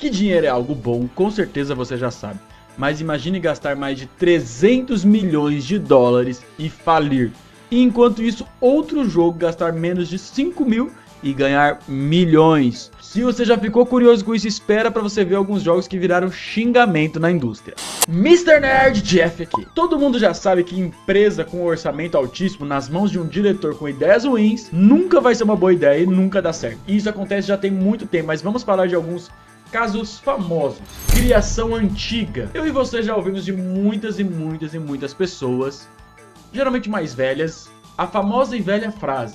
Que dinheiro é algo bom, com certeza você já sabe. Mas imagine gastar mais de 300 milhões de dólares e falir. E enquanto isso, outro jogo gastar menos de 5 mil e ganhar milhões. Se você já ficou curioso com isso, espera para você ver alguns jogos que viraram xingamento na indústria. Mr. Nerd Jeff aqui. Todo mundo já sabe que empresa com orçamento altíssimo nas mãos de um diretor com ideias ruins nunca vai ser uma boa ideia e nunca dá certo. E isso acontece já tem muito tempo, mas vamos falar de alguns casos famosos. Criação antiga. Eu e você já ouvimos de muitas pessoas, geralmente mais velhas, a famosa e velha frase: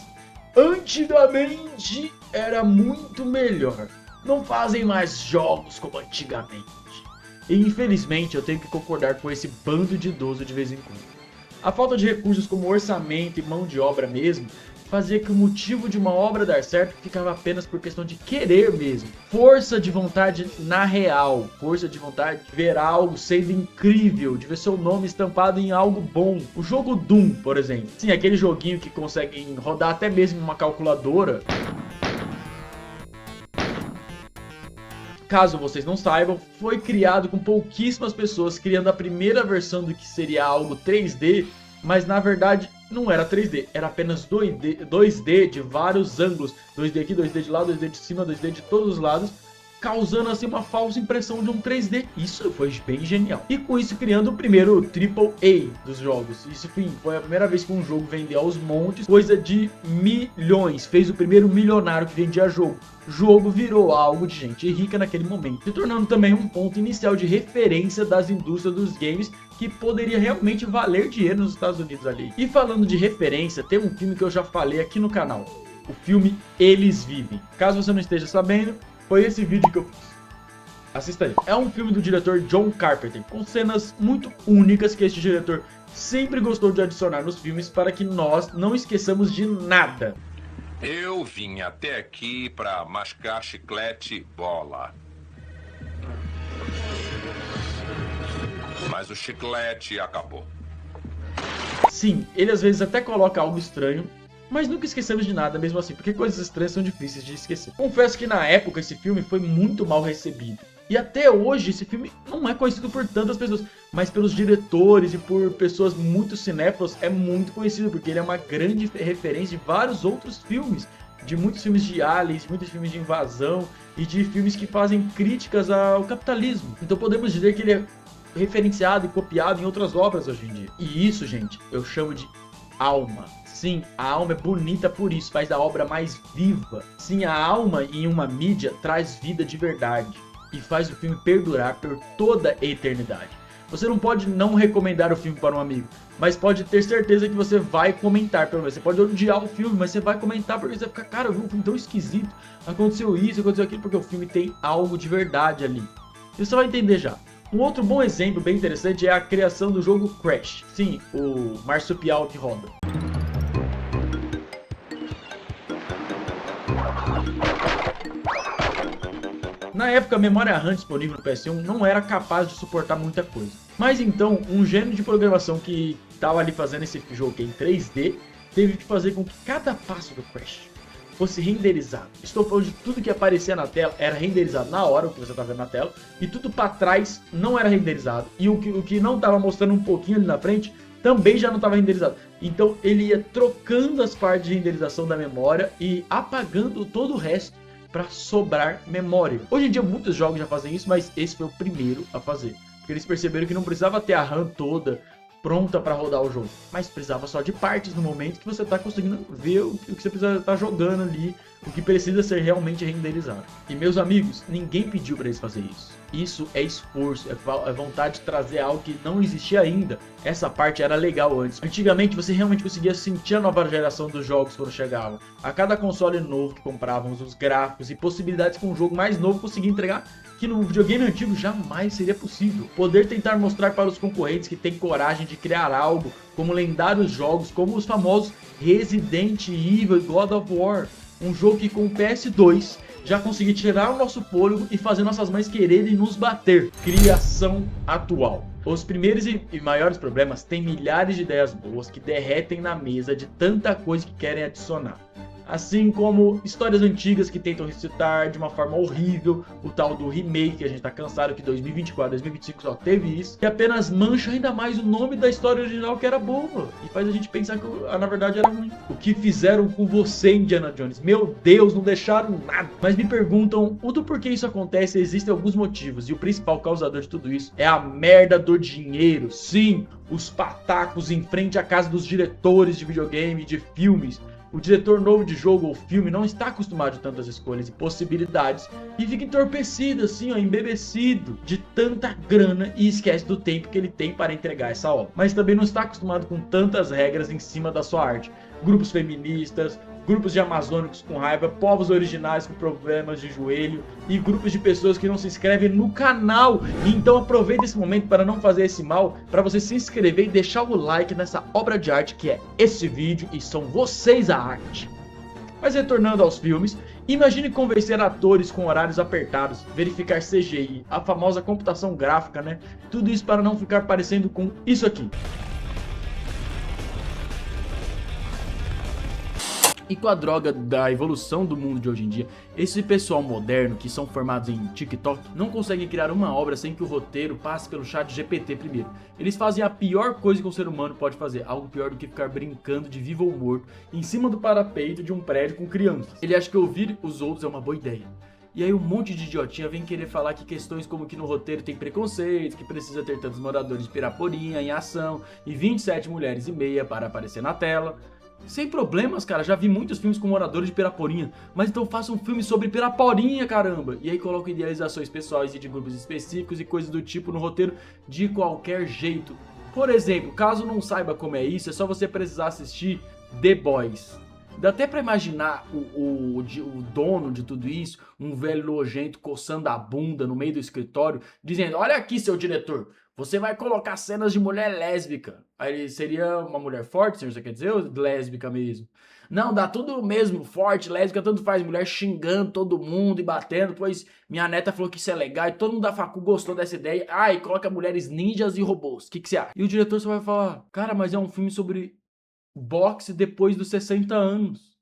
antigamente era muito melhor. Não fazem mais jogos como antigamente. E infelizmente eu tenho que concordar com esse bando de idoso de vez em quando. A falta de recursos como orçamento e mão de obra mesmo fazia que o motivo de uma obra dar certo ficava apenas por questão de querer mesmo. Força de vontade na real. Força de vontade de ver algo sendo incrível, de ver seu nome estampado em algo bom. O jogo Doom, por exemplo. Sim, aquele joguinho que consegue rodar até mesmo uma calculadora. Caso vocês não saibam, foi criado com pouquíssimas pessoas, criando a primeira versão do que seria algo 3D, mas na verdade não era 3D, era apenas 2D de vários ângulos, 2D aqui, 2D de lá, 2D de cima, 2D de todos os lados, causando assim uma falsa impressão de um 3D. Isso foi bem genial. E com isso criando o primeiro AAA dos jogos. Isso foi a primeira vez que um jogo vendeu aos montes, coisa de milhões, fez o primeiro milionário que vendia jogo. Jogo virou algo de gente rica naquele momento, se tornando também um ponto inicial de referência das indústrias dos games que poderia realmente valer dinheiro nos Estados Unidos ali. E falando de referência, tem um filme que eu já falei aqui no canal, o filme Eles Vivem. Caso você não esteja sabendo, foi esse vídeo que eu fiz. Assista aí. É um filme do diretor John Carpenter, com cenas muito únicas que este diretor sempre gostou de adicionar nos filmes para que nós não esqueçamos de nada. Eu vim até aqui pra mascar chiclete bola. Mas o chiclete acabou. Sim, ele às vezes até coloca algo estranho, mas nunca esquecemos de nada mesmo assim, porque coisas estranhas são difíceis de esquecer. Confesso que na época esse filme foi muito mal recebido. E até hoje esse filme não é conhecido por tantas pessoas, mas pelos diretores e por pessoas muito cinéfilas é muito conhecido, porque ele é uma grande referência de vários outros filmes, de muitos filmes de aliens, muitos filmes de invasão e de filmes que fazem críticas ao capitalismo. Então podemos dizer que ele é referenciado e copiado em outras obras hoje em dia. E isso, gente, eu chamo de alma. Sim, a alma é bonita por isso, faz da obra mais viva. Sim, a alma em uma mídia traz vida de verdade e faz o filme perdurar por toda a eternidade. Você não pode não recomendar o filme para um amigo, mas pode ter certeza que você vai comentar pelo menos. Você pode odiar o filme, mas você vai comentar porque você vai ficar, cara, eu vi um filme tão esquisito, aconteceu isso, aconteceu aquilo, porque o filme tem algo de verdade ali. E você vai entender já. Um outro bom exemplo bem interessante é a criação do jogo Crash. Sim, o marsupial que roda. Na época, a memória RAM disponível no PS1 não era capaz de suportar muita coisa. Mas então, um gênio de programação que estava ali fazendo esse jogo em 3D, teve que fazer com que cada passo do Crash fosse renderizado. Estou falando de tudo que aparecia na tela era renderizado na hora, o que você está vendo na tela, e tudo para trás não era renderizado. E o que não estava mostrando um pouquinho ali na frente, também já não estava renderizado. Então ele ia trocando as partes de renderização da memória e apagando todo o resto para sobrar memória. Hoje em dia muitos jogos já fazem isso, mas esse foi o primeiro a fazer. Porque eles perceberam que não precisava ter a RAM toda pronta para rodar o jogo, mas precisava só de partes no momento que você está conseguindo ver o que você precisa estar jogando ali, o que precisa ser realmente renderizado. E meus amigos, ninguém pediu para eles fazer isso. Isso é esforço, é vontade de trazer algo que não existia ainda. Essa parte era legal antes. Antigamente você realmente conseguia sentir a nova geração dos jogos quando chegavam. A cada console novo que comprávamos, os gráficos e possibilidades que um jogo mais novo conseguia entregar, que no videogame antigo jamais seria possível. Poder tentar mostrar para os concorrentes que tem coragem de criar algo, como lendários jogos, como os famosos Resident Evil e God of War. Um jogo que com o PS2 já consegui tirar o nosso fôlego e fazer nossas mães quererem nos bater. Criação atual. Os primeiros e maiores problemas têm milhares de ideias boas que derretem na mesa de tanta coisa que querem adicionar. assim como histórias antigas que tentam ressuscitar de uma forma horrível, o tal do remake, que a gente tá cansado que 2024, 2025 só teve isso, que apenas mancha ainda mais o nome da história original que era boa, e faz a gente pensar que na verdade era ruim. O que fizeram com você, Indiana Jones? Meu Deus, não deixaram nada. Mas me perguntam o do porquê isso acontece, existem alguns motivos, e o principal causador de tudo isso é a merda do dinheiro. Sim, os patacos em frente à casa dos diretores de videogame e de filmes. O diretor novo de jogo ou filme não está acostumado a tantas escolhas e possibilidades e fica entorpecido, assim, ó, embebecido de tanta grana e esquece do tempo que ele tem para entregar essa obra. Mas também não está acostumado com tantas regras em cima da sua arte. Grupos feministas, grupos de amazônicos com raiva, povos originais com problemas de joelho e grupos de pessoas que não se inscrevem no canal. Então aproveita esse momento para não fazer esse mal, para você se inscrever e deixar o like nessa obra de arte que é esse vídeo e são vocês a arte. Mas retornando aos filmes, imagine convencer atores com horários apertados, verificar CGI, a famosa computação gráfica, né? Tudo isso para não ficar parecendo com isso aqui. E com a droga da evolução do mundo de hoje em dia, esse pessoal moderno que são formados em TikTok não consegue criar uma obra sem que o roteiro passe pelo chat GPT primeiro. Eles fazem a pior coisa que um ser humano pode fazer, algo pior do que ficar brincando de vivo ou morto em cima do parapeito de um prédio com crianças. Ele acha que ouvir os outros é uma boa ideia. E aí um monte de idiotinha vem querer falar que questões como que no roteiro tem preconceito, que precisa ter tantos moradores de Piraporinha em ação e 27 mulheres e meia para aparecer na tela. Sem problemas, cara, já vi muitos filmes com moradores de Piraporinha, mas então faça um filme sobre Piraporinha, caramba! E aí coloca idealizações pessoais e de grupos específicos e coisas do tipo no roteiro de qualquer jeito. Por exemplo, caso não saiba como é isso, é só você precisar assistir The Boys. Dá até pra imaginar o dono de tudo isso, um velho nojento coçando a bunda no meio do escritório, dizendo: olha aqui, seu diretor, você vai colocar cenas de mulher lésbica. Aí ele seria uma mulher forte, você quer dizer, ou lésbica mesmo? Não, dá tudo mesmo, forte, lésbica, tanto faz, mulher xingando todo mundo e batendo, pois minha neta falou que isso é legal e todo mundo da facu gostou dessa ideia. Ah, e coloca mulheres ninjas e robôs, o que você acha? E o diretor só vai falar: cara, mas é um filme sobre boxe depois dos 60 anos.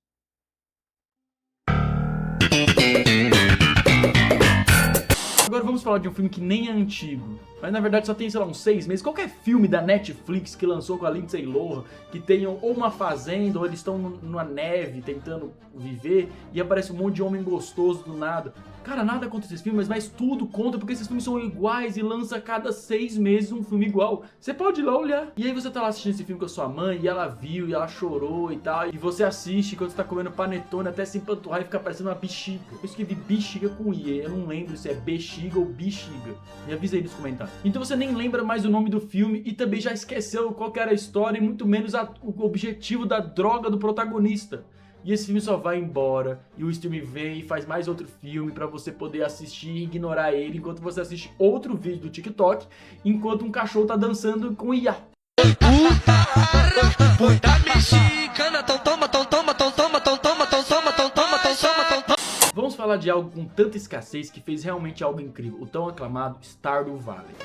Agora vamos falar de um filme que nem é antigo, mas na verdade só tem, sei lá, uns 6 meses. Qualquer filme da Netflix que lançou com a Lindsay Lohan, que tenham ou uma fazenda ou eles estão numa neve tentando viver e aparece um monte de homem gostoso do nada. Cara, nada contra esses filmes, mas tudo conta porque esses filmes são iguais e lança a cada 6 meses um filme igual. Você pode ir lá olhar. E aí você tá lá assistindo esse filme com a sua mãe e ela viu e ela chorou e tal. E você assiste enquanto você tá comendo panetone até se empanturrar e ficar parecendo uma bexiga. Eu escrevi bexiga com I, eu não lembro se é bexiga ou bexiga. Me avisa aí nos comentários. Então você nem lembra mais o nome do filme e também já esqueceu qual que era a história e muito menos o objetivo da droga do protagonista. E esse filme só vai embora, e o stream vem e faz mais outro filme pra você poder assistir e ignorar ele, enquanto você assiste outro vídeo do TikTok, enquanto um cachorro tá dançando com IA. Vamos falar de algo com tanta escassez que fez realmente algo incrível, o tão aclamado Stardew Valley.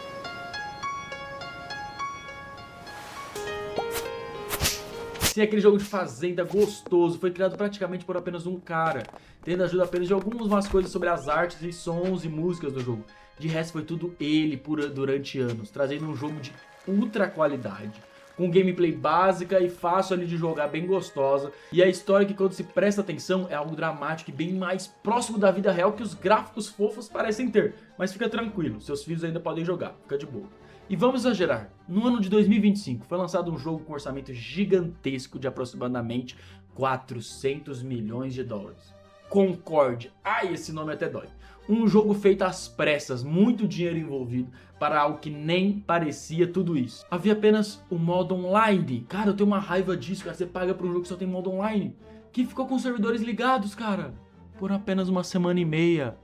Sim, aquele jogo de fazenda gostoso, foi criado praticamente por apenas um cara, tendo ajuda apenas de algumas coisas sobre as artes e sons e músicas do jogo. De resto foi tudo ele durante anos, trazendo um jogo de ultra qualidade, com gameplay básica e fácil ali de jogar, bem gostosa, e a história que quando se presta atenção é algo dramático e bem mais próximo da vida real que os gráficos fofos parecem ter. Mas fica tranquilo, seus filhos ainda podem jogar, fica de boa. E vamos exagerar, no ano de 2025 foi lançado um jogo com um orçamento gigantesco de aproximadamente 400 milhões de dólares. Concorde, ai, esse nome até dói. Um jogo feito às pressas, muito dinheiro envolvido para algo que nem parecia tudo isso. Havia apenas o modo online. Cara, eu tenho uma raiva disso, cara. Você paga por um jogo que só tem modo online, que ficou com os servidores ligados, cara, por apenas uma semana e meia.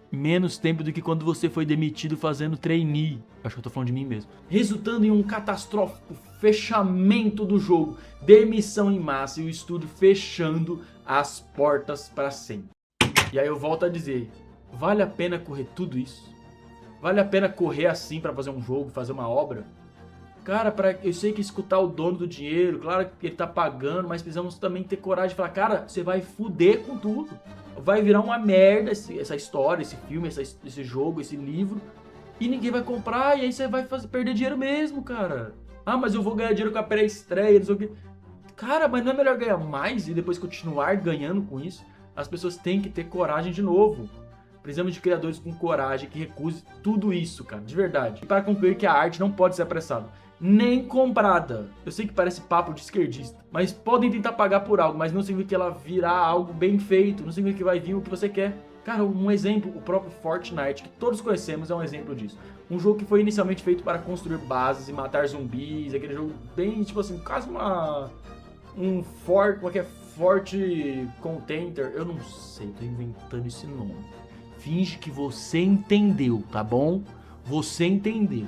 Menos tempo do que quando você foi demitido fazendo trainee. Acho que eu tô falando de mim mesmo. Resultando em um catastrófico fechamento do jogo, demissão em massa e o estúdio fechando as portas para sempre. E aí eu volto a dizer, vale a pena correr tudo isso? Vale a pena correr assim para fazer um jogo, fazer uma obra? Cara, eu sei que escutar o dono do dinheiro, claro que ele tá pagando, mas precisamos também ter coragem de falar, cara, você vai fuder com tudo. Vai virar uma merda essa história, esse filme, esse jogo, esse livro, e ninguém vai comprar, e aí você vai perder dinheiro mesmo, cara. Ah, mas eu vou ganhar dinheiro com a pré-estreia, não sei o quê. Cara, mas não é melhor ganhar mais e depois continuar ganhando com isso? As pessoas têm que ter coragem de novo. Precisamos de criadores com coragem que recuse tudo isso, cara, de verdade. E para concluir que a arte não pode ser apressada, nem comprada. Eu sei que parece papo de esquerdista, mas podem tentar pagar por algo, mas não significa que ela virá algo bem feito, não significa que vai vir o que você quer. Cara, um exemplo, o próprio Fortnite, que todos conhecemos, é um exemplo disso. Um jogo que foi inicialmente feito para construir bases e matar zumbis, aquele jogo bem, tipo assim, quase qualquer Forte Contenter, eu não sei, tô inventando esse nome. Finge que você entendeu, tá bom? Você entendeu.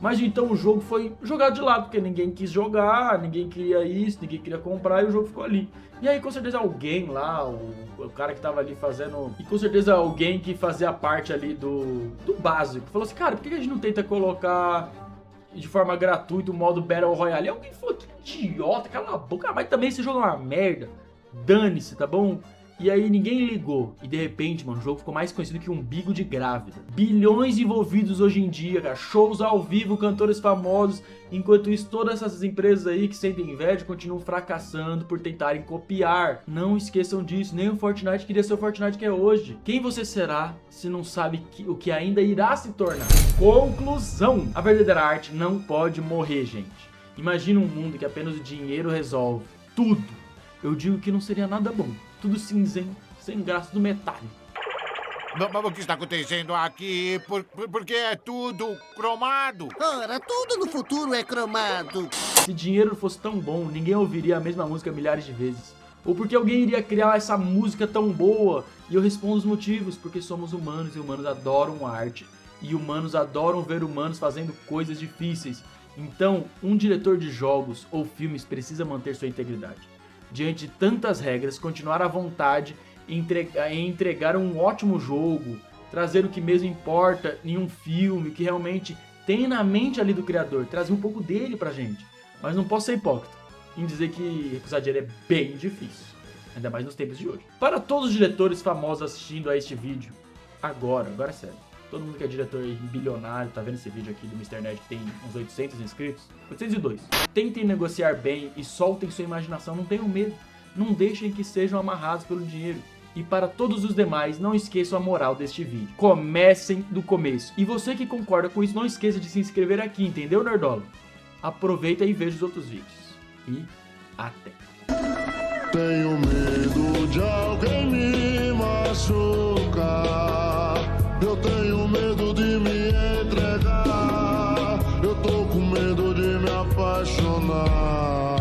Mas então o jogo foi jogado de lado, porque ninguém quis jogar, ninguém queria isso, ninguém queria comprar e o jogo ficou ali. E aí com certeza alguém lá, o cara que tava ali fazendo... E com certeza alguém que fazia parte ali do básico, falou assim, cara, por que a gente não tenta colocar de forma gratuita o modo Battle Royale? E alguém falou, que idiota, cala a boca, mas também esse jogo é uma merda. Dane-se, tá bom? E aí ninguém ligou. E de repente, mano, o jogo ficou mais conhecido que um umbigo de grávida. Bilhões envolvidos hoje em dia, cara. Shows ao vivo, cantores famosos. Enquanto isso, todas essas empresas aí que sentem inveja continuam fracassando por tentarem copiar. Não esqueçam disso. Nem o Fortnite queria ser o Fortnite que é hoje. Quem você será se não sabe o que ainda irá se tornar? Conclusão. A verdadeira arte não pode morrer, gente. Imagina um mundo que apenas o dinheiro resolve tudo. Eu digo que não seria nada bom. Tudo cinzento, sem graça do metal. O que está acontecendo aqui? Porque é tudo cromado. Ora, tudo no futuro é cromado. Se dinheiro fosse tão bom, ninguém ouviria a mesma música milhares de vezes. Ou porque alguém iria criar essa música tão boa? E eu respondo os motivos, porque somos humanos e humanos adoram arte. E humanos adoram ver humanos fazendo coisas difíceis. Então, um diretor de jogos ou filmes precisa manter sua integridade. Diante de tantas regras, continuar à vontade em entregar um ótimo jogo, trazer o que mesmo importa em um filme, o que realmente tem na mente ali do criador, trazer um pouco dele pra gente. Mas não posso ser hipócrita em dizer que recusar dinheiro é bem difícil, ainda mais nos tempos de hoje. Para todos os diretores famosos assistindo a este vídeo, agora é sério. Todo mundo que é diretor bilionário, tá vendo esse vídeo aqui do Mr. Nerd que tem uns 800 inscritos? 802. Tentem negociar bem e soltem sua imaginação, não tenham medo. Não deixem que sejam amarrados pelo dinheiro. E para todos os demais, não esqueçam a moral deste vídeo. Comecem do começo. E você que concorda com isso, não esqueça de se inscrever aqui, entendeu, Nerdola? Aproveita e veja os outros vídeos. E até! Tenho medo de alguém me machucar. Eu tenho medo de me entregar. Eu tô com medo de me apaixonar.